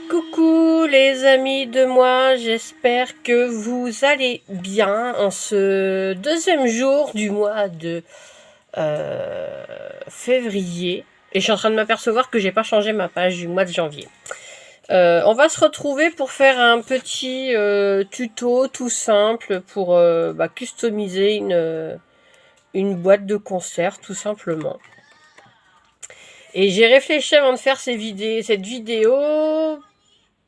Coucou les amis de moi, j'espère que vous allez bien en ce deuxième jour du mois de février. Et je suis en train de m'apercevoir que j'ai pas changé ma page du mois de janvier. On va se retrouver pour faire un petit tuto tout simple pour customiser une boîte de concert tout simplement. Et j'ai réfléchi avant de faire cette vidéo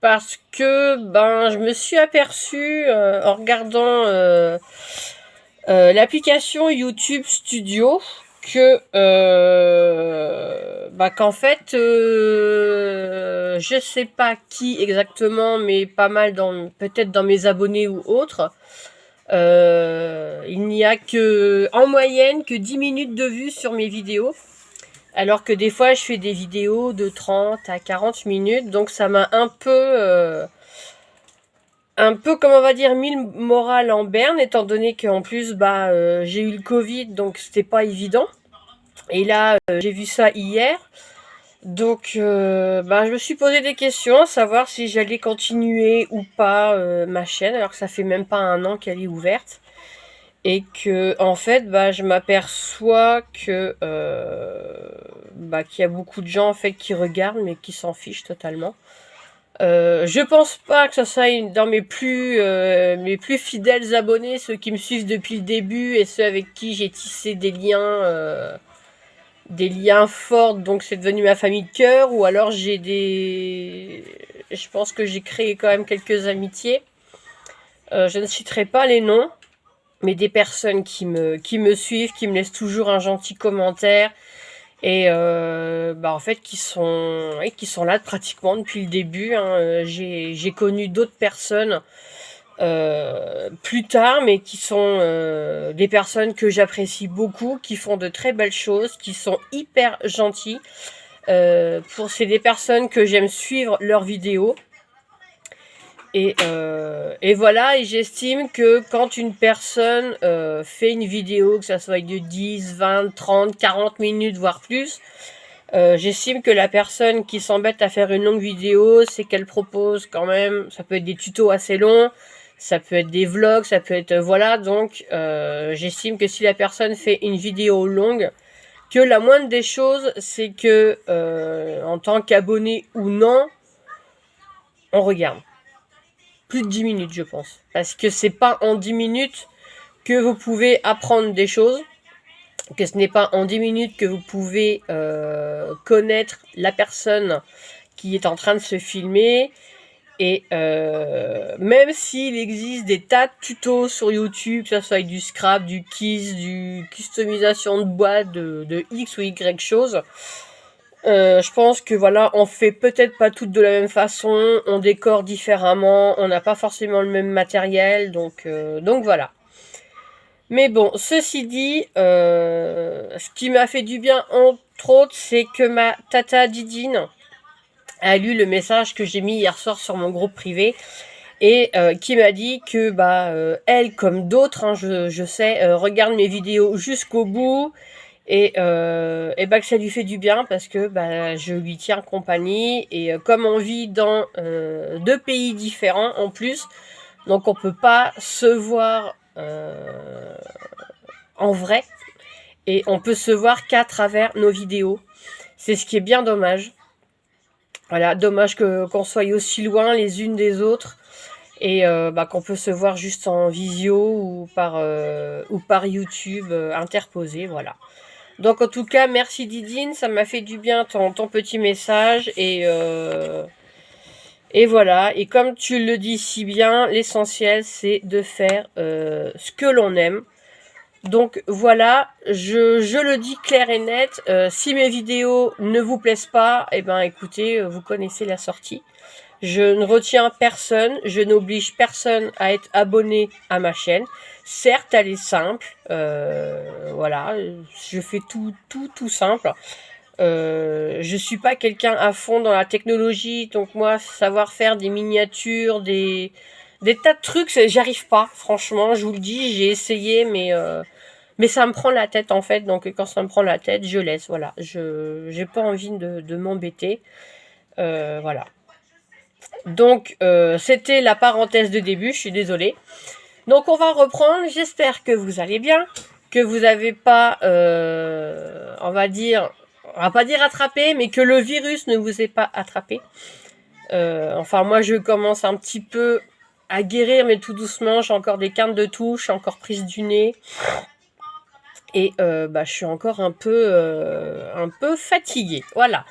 parce que je me suis aperçue en regardant l'application YouTube Studio que qu'en fait je sais pas qui exactement, mais pas mal peut-être dans mes abonnés ou autres, il n'y a que en moyenne que 10 minutes de vue sur mes vidéos. Alors que des fois, je fais des vidéos de 30 à 40 minutes. Donc, ça m'a un peu, comme on va dire, mis le moral en berne, étant donné qu'en plus, j'ai eu le Covid, donc c'était pas évident. Et là, j'ai vu ça hier. Donc, je me suis posé des questions, savoir si j'allais continuer ou pas ma chaîne, alors que ça fait même pas un an qu'elle est ouverte. Et que en fait je m'aperçois que qu'il y a beaucoup de gens en fait qui regardent mais qui s'en fichent totalement. Je pense pas que ça soit dans mes plus fidèles abonnés, ceux qui me suivent depuis le début et ceux avec qui j'ai tissé des liens forts, donc c'est devenu ma famille de cœur. Ou alors je pense que j'ai créé quand même quelques amitiés. Je ne citerai pas les noms, mais des personnes qui me suivent, qui me laissent toujours un gentil commentaire, et en fait qui sont là pratiquement depuis le début, hein. J'ai connu d'autres personnes plus tard, mais qui sont des personnes que j'apprécie beaucoup, qui font de très belles choses, qui sont hyper gentilles. C'est des personnes que j'aime suivre leurs vidéos. Et voilà, et j'estime que quand une personne fait une vidéo, que ça soit de 10, 20, 30, 40 minutes, voire plus, j'estime que la personne qui s'embête à faire une longue vidéo, c'est qu'elle propose quand même, ça peut être des tutos assez longs, ça peut être des vlogs, ça peut être, voilà, donc j'estime que si la personne fait une vidéo longue, que la moindre des choses, c'est que en tant qu'abonné ou non, on regarde. Plus de 10 minutes, je pense. Parce que c'est pas en 10 minutes que vous pouvez apprendre des choses, que ce n'est pas en 10 minutes que vous pouvez connaître la personne qui est en train de se filmer. Et même s'il existe des tas de tutos sur YouTube, que ce soit avec du scrap, du kiss, du customisation de boîte, de X ou Y choses, je pense que voilà, on fait peut-être pas toutes de la même façon, on décore différemment, on n'a pas forcément le même matériel, donc voilà. Mais bon, ceci dit, ce qui m'a fait du bien entre autres, c'est que ma tata Didine a lu le message que j'ai mis hier soir sur mon groupe privé, et qui m'a dit que elle, comme d'autres, hein, je sais, regarde mes vidéos jusqu'au bout. Et que ça lui fait du bien parce que je lui tiens compagnie. Et comme on vit dans deux pays différents en plus, donc on peut pas se voir en vrai, et on peut se voir qu'à travers nos vidéos. C'est ce qui est bien dommage. Voilà, dommage qu'on soit aussi loin les unes des autres, et qu'on peut se voir juste en visio ou par YouTube interposé, voilà. Donc en tout cas, merci Didine, ça m'a fait du bien ton petit message, et voilà. Et comme tu le dis si bien, l'essentiel c'est de faire ce que l'on aime. Donc voilà, je le dis clair et net, si mes vidéos ne vous plaisent pas, écoutez, vous connaissez la sortie. Je ne retiens personne, je n'oblige personne à être abonné à ma chaîne. Certes, elle est simple, voilà, je fais tout simple. Je suis pas quelqu'un à fond dans la technologie, donc moi, savoir faire des miniatures, des tas de trucs, j'arrive pas, franchement, je vous le dis, j'ai essayé, mais ça me prend la tête en fait, donc quand ça me prend la tête, je laisse, voilà. Je j'ai pas envie de m'embêter, voilà. Donc, c'était la parenthèse de début, je suis désolée. Donc, on va reprendre. J'espère que vous allez bien, que vous n'avez pas, on va pas dire attrapé, mais que le virus ne vous ait pas attrapé. Enfin, moi, je commence un petit peu à guérir, mais tout doucement. J'ai encore des quintes de toux, je suis encore prise du nez. Et je suis encore un peu fatiguée. Voilà.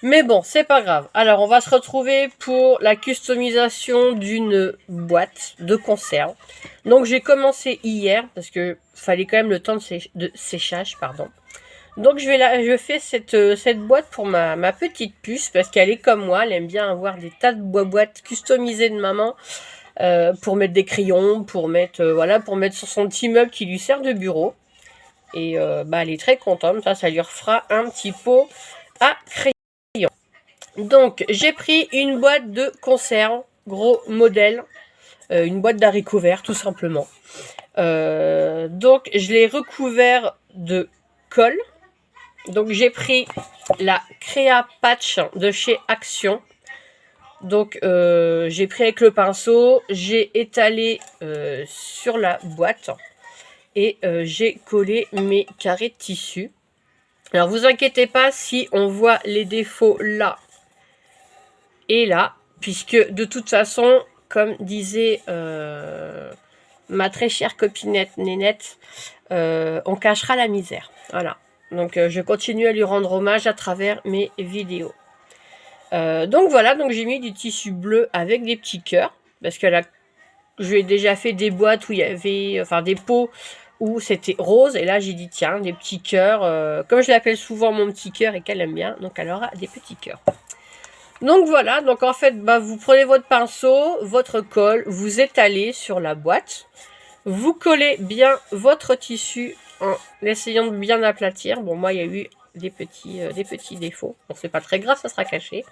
Mais bon, c'est pas grave. Alors, on va se retrouver pour la customisation d'une boîte de conserve. Donc, j'ai commencé hier, parce que fallait quand même le temps de séchage, pardon. Donc, je fais cette boîte pour ma petite puce, parce qu'elle est comme moi, elle aime bien avoir des tas de boîtes customisées de maman, pour mettre des crayons, pour mettre sur son petit meuble qui lui sert de bureau. Et elle est très contente, ça lui refera un petit pot à crayon. Donc, j'ai pris une boîte de conserve, gros modèle, une boîte d'haricots verts, tout simplement. Donc, je l'ai recouvert de colle. Donc, j'ai pris la Créa Patch de chez Action. Donc, j'ai pris avec le pinceau, j'ai étalé sur la boîte et j'ai collé mes carrés de tissu. Alors, vous inquiétez pas si on voit les défauts là et là, puisque de toute façon, comme disait ma très chère copinette Nénette, on cachera la misère. Voilà. Donc, je continue à lui rendre hommage à travers mes vidéos. Donc, voilà. Donc, j'ai mis du tissu bleu avec des petits cœurs. Parce que là, je lui ai déjà fait des boîtes où il y avait... Enfin, des pots où c'était rose. Et là, j'ai dit, tiens, des petits cœurs. Comme je l'appelle souvent mon petit cœur et qu'elle aime bien. Donc, elle aura des petits cœurs. Donc voilà, donc en fait, vous prenez votre pinceau, votre colle, vous étalez sur la boîte, vous collez bien votre tissu en essayant de bien aplatir. Bon, moi, il y a eu des petits défauts. Bon, c'est pas très grave, ça sera caché.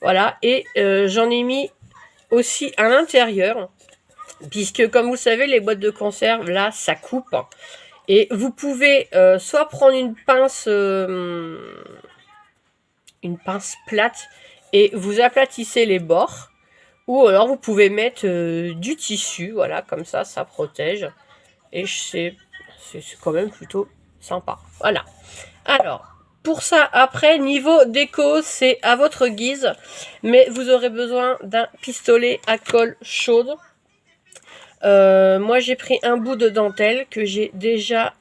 Voilà, et j'en ai mis aussi à l'intérieur, puisque comme vous savez, les boîtes de conserve, là, ça coupe. Et vous pouvez soit prendre une pince plate, et vous aplatissez les bords, ou alors vous pouvez mettre du tissu, voilà, comme ça, ça protège, et c'est quand même plutôt sympa. Voilà. Alors, pour ça, après, niveau déco, c'est à votre guise, mais vous aurez besoin d'un pistolet à colle chaude. Moi, j'ai pris un bout de dentelle que j'ai déjà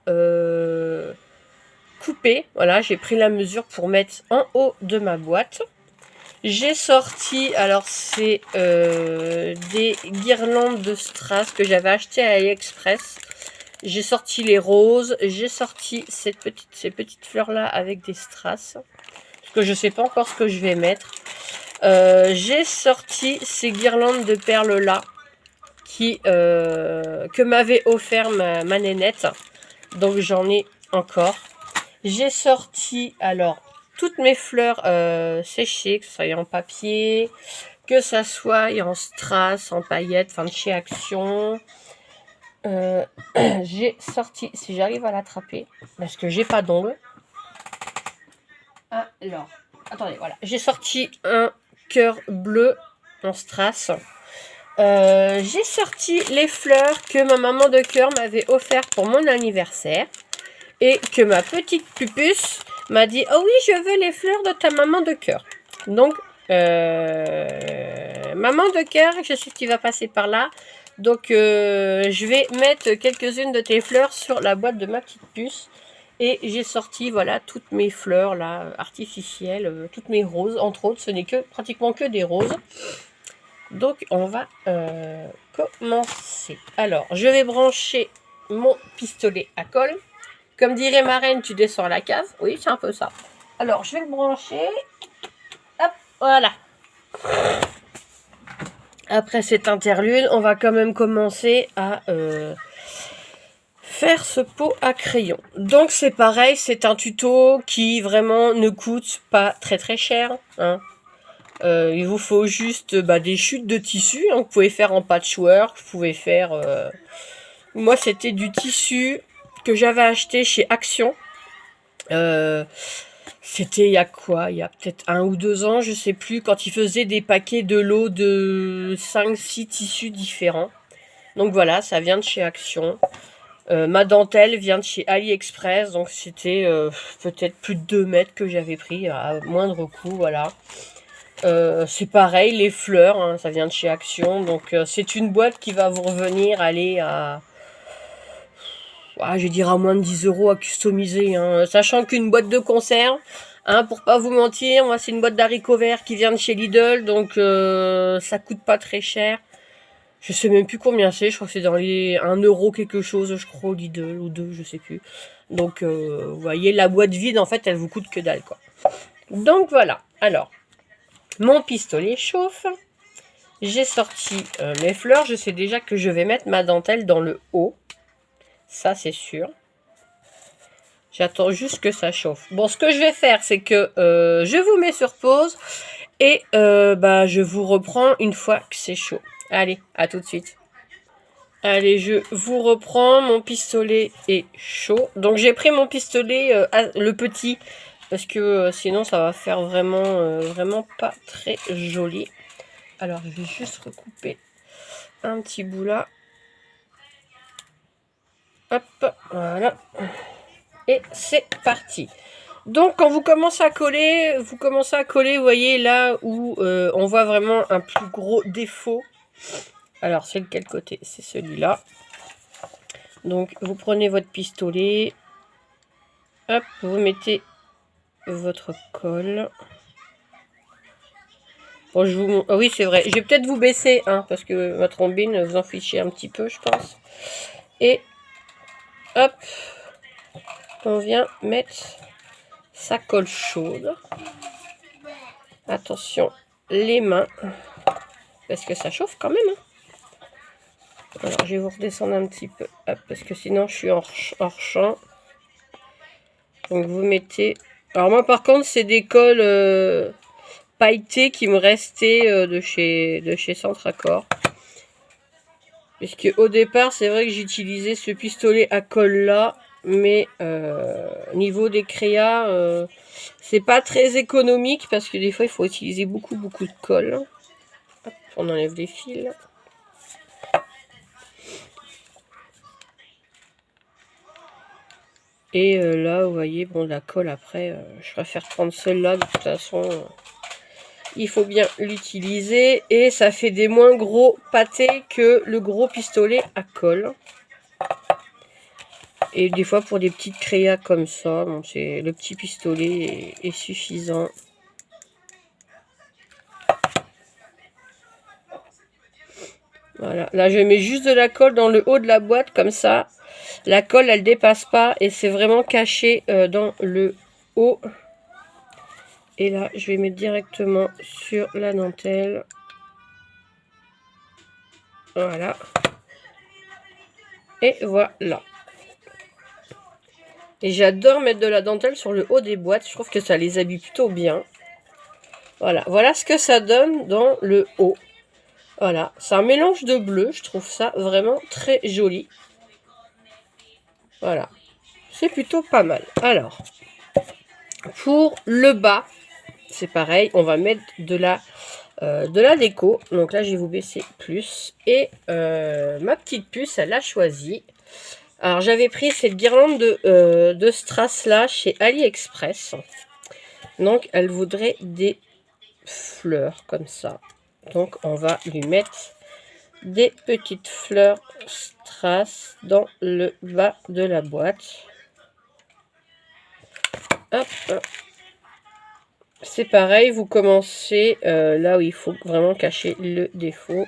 coupé. Voilà, j'ai pris la mesure pour mettre en haut de ma boîte. J'ai sorti, alors c'est des guirlandes de strass que j'avais acheté à AliExpress. J'ai sorti les roses, j'ai sorti ces petites fleurs-là avec des strass. Parce que je ne sais pas encore ce que je vais mettre. J'ai sorti ces guirlandes de perles-là que m'avait offert ma nénette. Donc j'en ai encore. J'ai sorti, alors, toutes mes fleurs séchées, que ce soit en papier, que ça soit en strass, en paillettes, enfin de chez Action. J'ai sorti, si j'arrive à l'attraper, parce que j'ai pas d'ongles. Alors, attendez, voilà. J'ai sorti un cœur bleu en strass. J'ai sorti les fleurs que ma maman de cœur m'avait offert pour mon anniversaire. Et que ma petite pupuce m'a dit, oh oui, je veux les fleurs de ta maman de cœur. Donc, maman de cœur, je sais que tu vas passer par là. Donc, je vais mettre quelques-unes de tes fleurs sur la boîte de ma petite puce. Et j'ai sorti, voilà, toutes mes fleurs, là, artificielles, toutes mes roses, entre autres. Ce n'est pratiquement que des roses. Donc, on va commencer. Alors, je vais brancher mon pistolet à colle. Comme dirait ma reine, tu descends à la cave. Oui, c'est un peu ça. Alors, je vais le brancher. Hop, voilà. Après cette interlude, on va quand même commencer à faire ce pot à crayon. Donc, c'est pareil, c'est un tuto qui vraiment ne coûte pas très très cher. Hein. Il vous faut juste des chutes de tissu. Hein, vous pouvez faire en patchwork. Vous pouvez faire... Moi, c'était du tissu que j'avais acheté chez Action. C'était il y a quoi? Il y a peut-être 1 ou 2 ans, je sais plus, quand ils faisaient des paquets de lots de 5-6 tissus différents. Donc voilà, ça vient de chez Action. Ma dentelle vient de chez AliExpress, donc c'était peut-être plus de 2 mètres que j'avais pris à moindre coût, voilà. C'est pareil, les fleurs, hein, ça vient de chez Action, donc c'est une boîte qui va vous revenir aller à, je vais dire à moins de 10 € à customiser, hein, sachant qu'une boîte de conserve, hein, pour pas vous mentir, moi c'est une boîte d'haricots verts qui vient de chez Lidl, donc ça coûte pas très cher. Je sais même plus combien c'est, je crois que c'est dans les 1 € quelque chose, je crois, au Lidl, ou 2, je sais plus. Donc, vous voyez, la boîte vide, en fait, elle vous coûte que dalle, quoi. Donc, voilà. Alors, mon pistolet chauffe. J'ai sorti mes fleurs. Je sais déjà que je vais mettre ma dentelle dans le haut. Ça, c'est sûr. J'attends juste que ça chauffe. Bon, ce que je vais faire, c'est que je vous mets sur pause. Et je vous reprends une fois que c'est chaud. Allez, à tout de suite. Allez, je vous reprends. Mon pistolet est chaud. Donc, j'ai pris mon pistolet, le petit, parce que sinon, ça va faire vraiment pas très joli. Alors, je vais juste recouper un petit bout là. Hop, voilà. Et c'est parti. Donc, quand vous commencez à coller, vous voyez, là où on voit vraiment un plus gros défaut. Alors, c'est de quel côté? C'est celui-là. Donc, vous prenez votre pistolet. Hop, vous mettez votre colle. Bon, je vous... Ah oui, c'est vrai. Je vais peut-être vous baisser, hein, parce que ma trombine, vous en fichez un petit peu, je pense. Et, hop, on vient mettre sa colle chaude. Attention, les mains, parce que ça chauffe quand même, hein. Alors, je vais vous redescendre un petit peu, hop, parce que sinon, je suis hors champ. Donc, vous mettez... Alors, moi, par contre, c'est des colles pailletées qui me restaient de chez Centracor. Puisque au départ, c'est vrai que j'utilisais ce pistolet à colle là, mais niveau des créas, c'est pas très économique parce que des fois il faut utiliser beaucoup de colle. Hop, on enlève les fils. Et là, vous voyez, bon, la colle après, je préfère prendre celle-là, de toute façon, il faut bien l'utiliser. Et ça fait des moins gros pâtés que le gros pistolet à colle. Et des fois, pour des petites créas comme ça, bon, le petit pistolet est suffisant. Voilà, là je mets juste de la colle dans le haut de la boîte, comme ça. La colle, elle dépasse pas et c'est vraiment caché dans le haut. Et là, je vais mettre directement sur la dentelle. Voilà. Et voilà. Et j'adore mettre de la dentelle sur le haut des boîtes. Je trouve que ça les habille plutôt bien. Voilà. Voilà ce que ça donne dans le haut. Voilà. C'est un mélange de bleu. Je trouve ça vraiment très joli. Voilà. C'est plutôt pas mal. Alors, pour le bas, c'est pareil. On va mettre de la déco. Donc là, je vais vous baisser plus. Et ma petite puce, elle a choisi. Alors, j'avais pris cette guirlande de strass là chez AliExpress. Donc, elle voudrait des fleurs comme ça. Donc, on va lui mettre des petites fleurs strass dans le bas de la boîte. Hop. C'est pareil, vous commencez là où il faut vraiment cacher le défaut.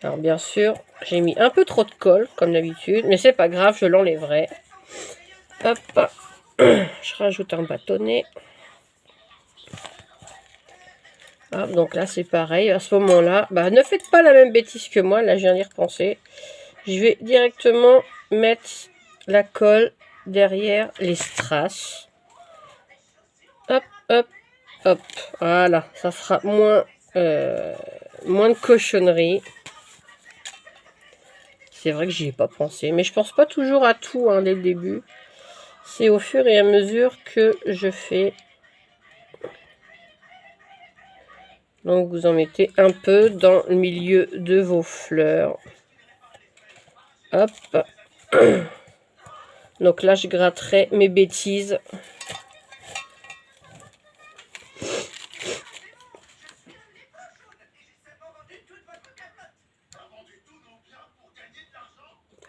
Alors, bien sûr, j'ai mis un peu trop de colle, comme d'habitude, mais c'est pas grave, je l'enlèverai. Hop, je rajoute un bâtonnet. Hop, donc là, c'est pareil. À ce moment-là, ne faites pas la même bêtise que moi. Là, je viens d'y repenser. Je vais directement mettre la colle derrière les strass. Hop, hop, hop. Voilà, ça fera moins de cochonneries. C'est vrai que j'y ai pas pensé, mais je pense pas toujours à tout dès le début. C'est au fur et à mesure que je fais. Donc vous en mettez un peu dans le milieu de vos fleurs. Hop. Donc là je gratterai mes bêtises.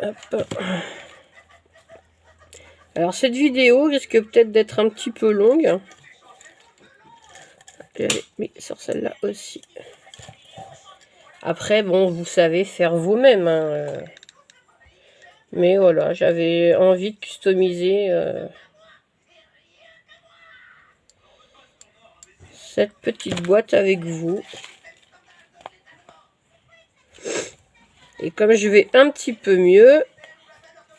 Hop. Alors cette vidéo risque peut-être d'être un petit peu longue. J'avais mis sur celle-là aussi. Après, bon, vous savez faire vous-même. Hein. Mais voilà, j'avais envie de customiser cette petite boîte avec vous. Et comme je vais un petit peu mieux,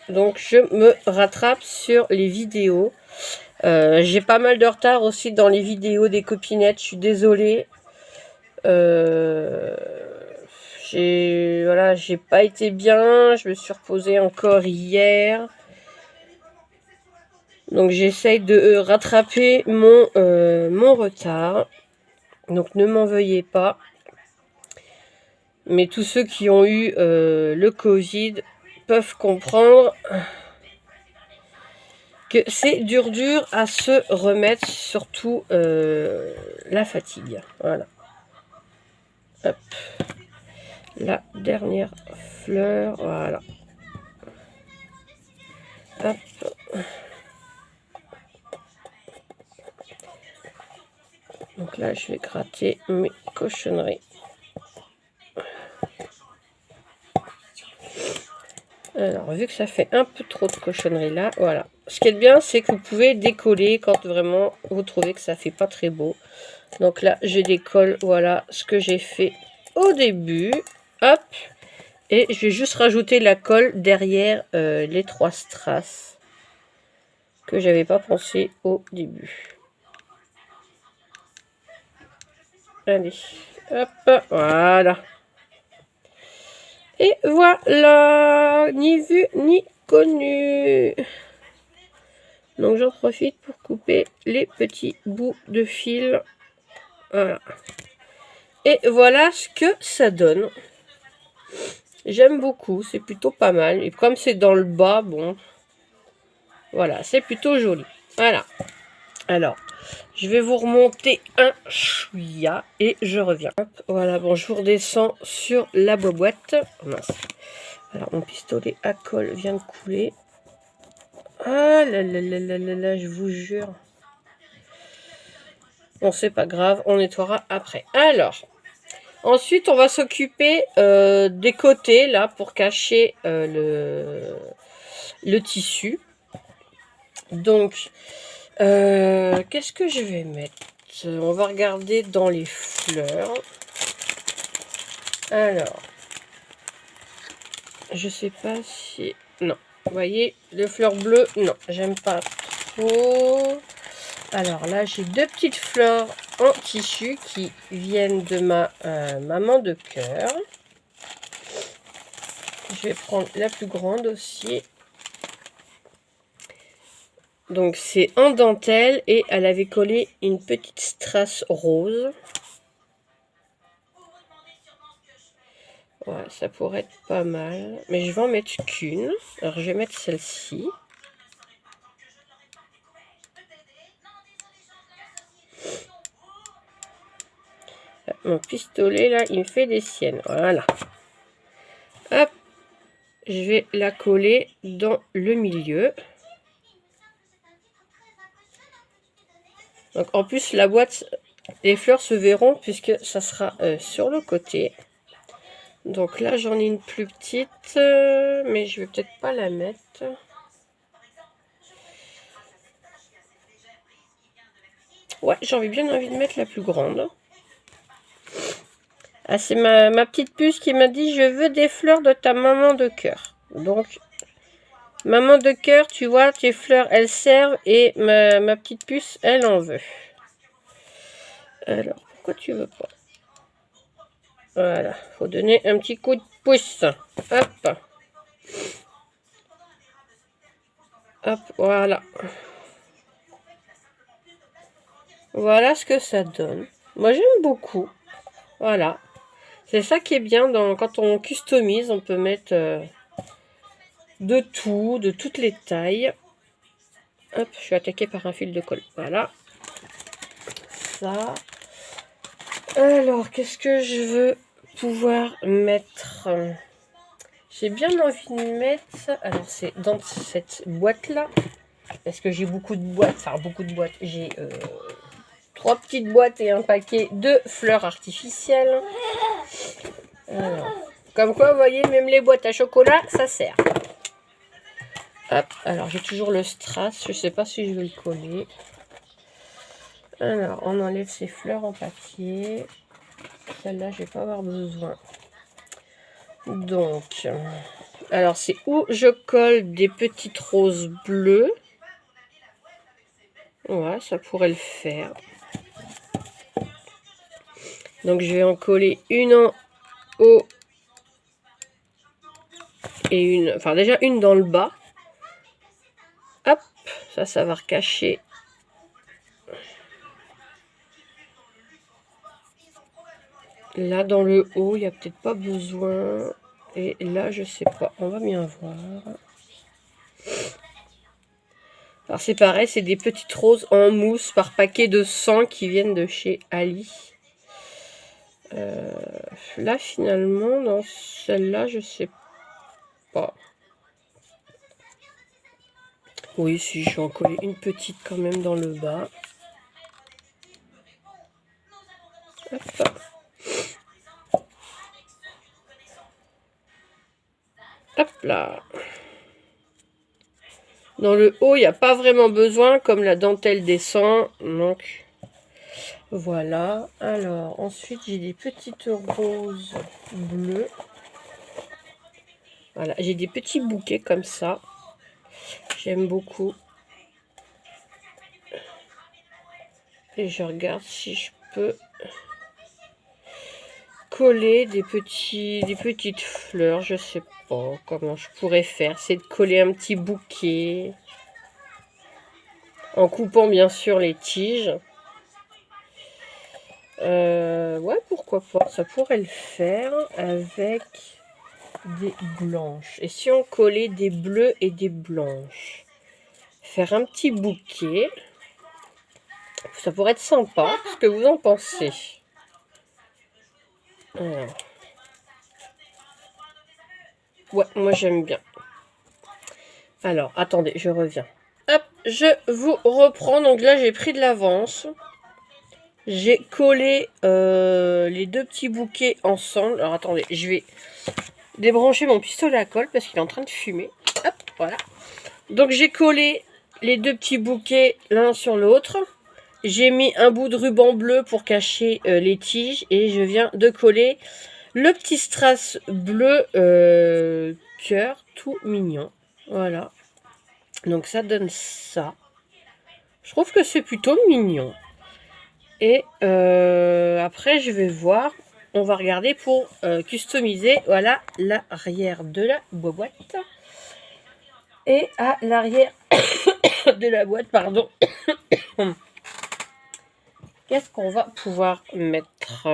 donc je me rattrape sur les vidéos. J'ai pas mal de retard aussi dans les vidéos des copinettes, je suis désolée. J'ai pas été bien, je me suis reposée encore hier. Donc j'essaye de rattraper mon retard. Donc ne m'en veuillez pas. Mais tous ceux qui ont eu le Covid peuvent comprendre que c'est dur à se remettre, surtout la fatigue. Voilà. Hop. La dernière fleur, voilà. Hop. Donc là, je vais gratter mes cochonneries. Alors, vu que ça fait un peu trop de cochonneries là, voilà. Ce qui est bien, c'est que vous pouvez décoller quand vraiment vous trouvez que ça fait pas très beau. Donc là, je décolle, voilà ce que j'ai fait au début. Hop. Et je vais juste rajouter la colle derrière les 3 strass que j'avais pas pensé au début. Allez, hop, voilà. Et voilà, ni vu ni connu. Donc j'en profite pour couper les petits bouts de fil. Voilà. Et voilà ce que ça donne. J'aime beaucoup, c'est plutôt pas mal. Et comme c'est dans le bas, bon, voilà, c'est plutôt joli. Voilà. Alors, je vais vous remonter un chouïa et je reviens. Hop, voilà, bon, je vous redescends sur la boîte. Oh, mince. Alors, mon pistolet à colle vient de couler. Ah là là là là là là, je vous jure. Bon, c'est pas grave, on nettoiera après. Alors, ensuite, on va s'occuper des côtés, là, pour cacher le tissu. Donc, qu'est-ce que je vais mettre? On va regarder dans les fleurs. Alors, je sais pas si... Non, vous voyez, les fleurs bleues, non, j'aime pas trop. Alors là, j'ai 2 petites fleurs en tissu qui viennent de ma maman de cœur. Je vais prendre la plus grande aussi. Donc c'est en dentelle et elle avait collé une petite strass rose. Voilà, ça pourrait être pas mal. Mais je vais en mettre qu'une. Alors je vais mettre celle-ci. Mon pistolet là, il me fait des siennes. Voilà. Hop. Je vais la coller dans le milieu. Donc en plus la boîte, les fleurs se verront puisque ça sera sur le côté. Donc là j'en ai une plus petite, mais je vais peut-être pas la mettre. Ouais, j'ai bien envie de mettre la plus grande. Ah, c'est ma petite puce qui m'a dit je veux des fleurs de ta maman de cœur. Donc maman de cœur, tu vois, tes fleurs elles servent et ma petite puce elle en veut. Alors pourquoi tu veux pas? Voilà, faut donner un petit coup de pouce. Hop. Hop, voilà. Voilà ce que ça donne. Moi, j'aime beaucoup. Voilà. C'est ça qui est bien quand on customise, on peut mettre de tout, de toutes les tailles. Hop, je suis attaquée par un fil de colle. Voilà. Ça. Alors, qu'est-ce que je veux pouvoir mettre? J'ai bien envie de mettre... Alors, c'est dans cette boîte-là. Parce que j'ai beaucoup de boîtes. Enfin, beaucoup de boîtes. J'ai 3 petites boîtes et un paquet de fleurs artificielles. Alors, comme quoi, vous voyez, même les boîtes à chocolat, ça sert. Hop, alors j'ai toujours le strass. Je sais pas si je vais le coller. Alors, on enlève ces fleurs en papier. Celle-là, je vais pas avoir besoin. Donc, alors c'est où je colle des petites roses bleues. Ouais, ça pourrait le faire. Donc, je vais en coller une en haut et une... Enfin, déjà une dans le bas. Hop, ça va recacher. Là, dans le haut, il n'y a peut-être pas besoin. Et là, je sais pas. On va bien voir. Alors, c'est pareil, c'est des petites roses en mousse par paquet de 100 qui viennent de chez Ali. Là, finalement, dans celle-là, je sais pas. Oui, si, je vais en coller une petite quand même dans le bas. Hop. Hop là. Dans le haut, il n'y a pas vraiment besoin, comme la dentelle descend. Donc, voilà. Alors, ensuite, j'ai des petites roses bleues. Voilà, j'ai des petits bouquets comme ça. J'aime beaucoup. Et je regarde si je peux coller des petites fleurs. Je sais pas comment je pourrais faire. C'est de coller un petit bouquet. En coupant bien sûr les tiges. Ouais, pourquoi pas. Ça pourrait le faire avec des blanches. Et si on collait des bleus et des blanches? Faire un petit bouquet. Ça pourrait être sympa. Qu'est-ce que vous en pensez? Alors. Ouais, moi j'aime bien. Alors, attendez, je reviens. Hop, je vous reprends. Donc là, j'ai pris de l'avance. J'ai collé les deux petits bouquets ensemble. Alors, attendez, je vais débrancher mon pistolet à colle parce qu'il est en train de fumer. Hop, voilà. Donc, j'ai collé les deux petits bouquets l'un sur l'autre. J'ai mis un bout de ruban bleu pour cacher les tiges. Et je viens de coller le petit strass bleu cœur, tout mignon. Voilà. Donc ça donne ça. Je trouve que c'est plutôt mignon. Et après, je vais voir. On va regarder pour customiser. Voilà l'arrière de la boîte. Et à l'arrière de la boîte, pardon. Qu'est-ce qu'on va pouvoir mettre?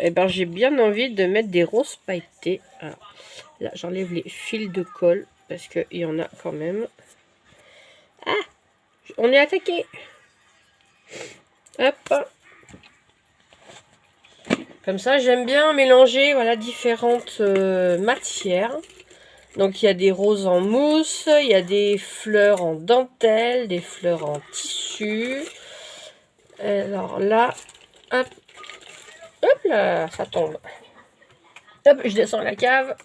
Eh ben, j'ai bien envie de mettre des roses pailletées. Alors, là, j'enlève les fils de colle parce qu'il y en a quand même. Ah! On est attaqué! Hop! Comme ça, j'aime bien mélanger voilà, différentes matières. Donc, il y a des roses en mousse, il y a des fleurs en dentelle, des fleurs en tissu. Alors là, hop, hop là, ça tombe. Hop, je descends la cave.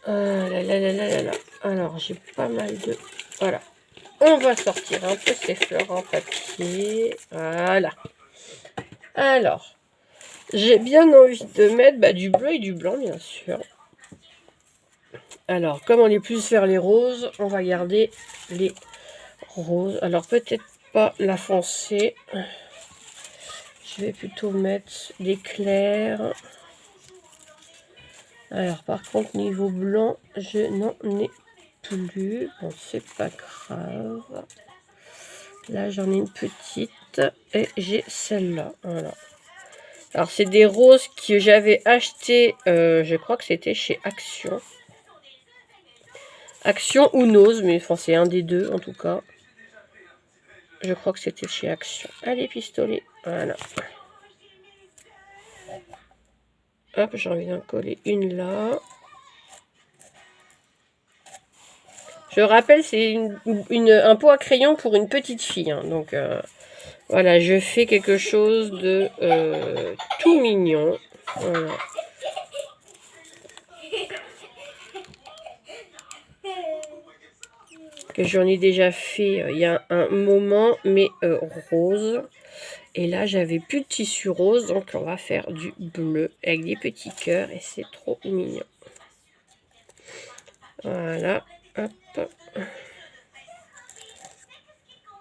Là. Alors, j'ai pas mal de... Voilà. On va sortir un peu ces fleurs en papier. Voilà. Alors, j'ai bien envie de mettre du bleu et du blanc, bien sûr. Alors, comme on est plus vers les roses, on va garder les roses. Alors, peut-être pas la foncée. Je vais plutôt mettre des clairs. Alors, par contre, niveau blanc, je n'en ai plus. Bon, c'est pas grave. Là, j'en ai une petite. Et j'ai celle-là. Voilà. Alors, c'est des roses que j'avais achetées, je crois que c'était chez Action. Action ou Nose, mais enfin, c'est un des deux, en tout cas. Je crois que c'était chez Action. Allez, pistolet. Voilà. Hop, j'ai envie d'en coller une là. Je rappelle, c'est un pot à crayon pour une petite fille. Hein, donc, voilà, je fais quelque chose de tout mignon. Voilà. Que j'en ai déjà fait il y a un moment, mais rose. Et là, j'avais plus de tissu rose, donc on va faire du bleu avec des petits cœurs. Et c'est trop mignon. Voilà. Hop.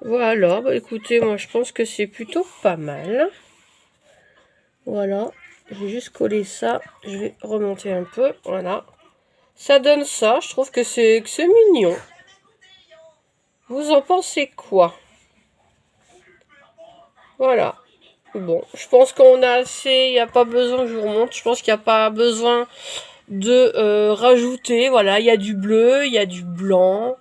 Voilà, bah écoutez, moi je pense que c'est plutôt pas mal. Voilà, je vais juste coller ça. Je vais remonter un peu, voilà. Ça donne ça, je trouve que c'est mignon. Vous en pensez quoi? Voilà. Bon, je pense qu'on a assez, il n'y a pas besoin, je vous remonte, je pense qu'il n'y a pas besoin de rajouter. Voilà, il y a du bleu, il y a du blanc.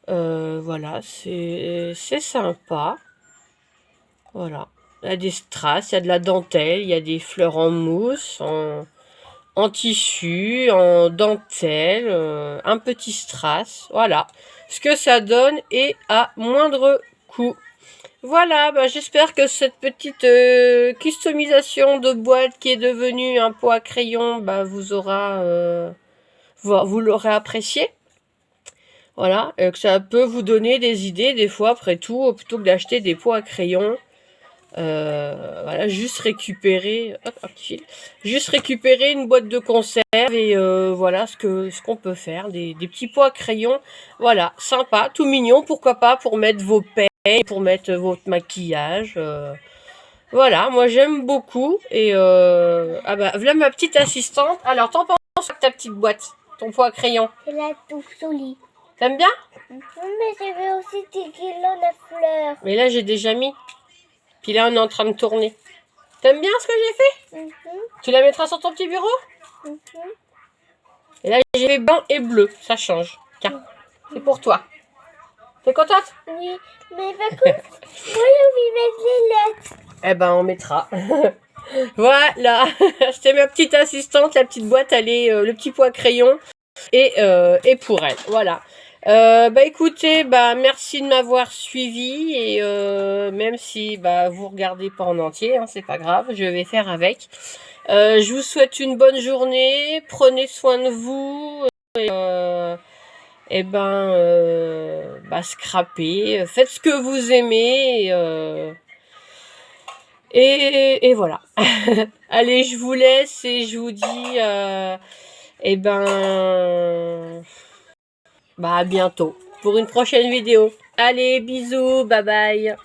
Voilà, c'est sympa. Voilà. Il y a des strass, il y a de la dentelle, il y a des fleurs en mousse, en tissu, en dentelle, un petit strass. Voilà ce que ça donne et à moindre coût. Voilà, bah, j'espère que cette petite customisation de boîte qui est devenue un pot à crayon, bah, vous l'aurez apprécié. Voilà, que ça peut vous donner des idées des fois, après tout, plutôt que d'acheter des pots à crayon. Voilà, juste récupérer, hop, un petit fil, juste récupérer une boîte de conserve et voilà ce qu'on peut faire, des petits pots à crayon, voilà, sympa, tout mignon, pourquoi pas pour mettre vos peignes, pour mettre votre maquillage, voilà, moi j'aime beaucoup et ah bah voilà ma petite assistante. Alors t'en penses quoi de ta petite boîte, ton pot à crayon? Je la trouve jolie. T'aimes bien? Mais je veux aussi des guirlandes à fleurs. Mais là j'ai déjà mis. Puis là, on est en train de tourner. T'aimes bien ce que j'ai fait? Tu la mettras sur ton petit bureau? Et là, j'ai fait blanc et bleu. Ça change. Tiens, c'est pour toi. T'es contente? Oui, mais par contre, moi, j'ai envie de mettre les lettres. Eh ben, on mettra. Voilà. C'était ma petite assistante. La petite boîte, elle est le petit pot à crayon. Et pour elle. Voilà. Bah écoutez, bah merci de m'avoir suivi et même si bah vous regardez pas en entier, hein, c'est pas grave, je vais faire avec. Je vous souhaite une bonne journée, prenez soin de vous et bah scrapez, faites ce que vous aimez et voilà. Allez, je vous laisse et je vous dis bah à bientôt pour une prochaine vidéo. Allez, bisous, bye bye.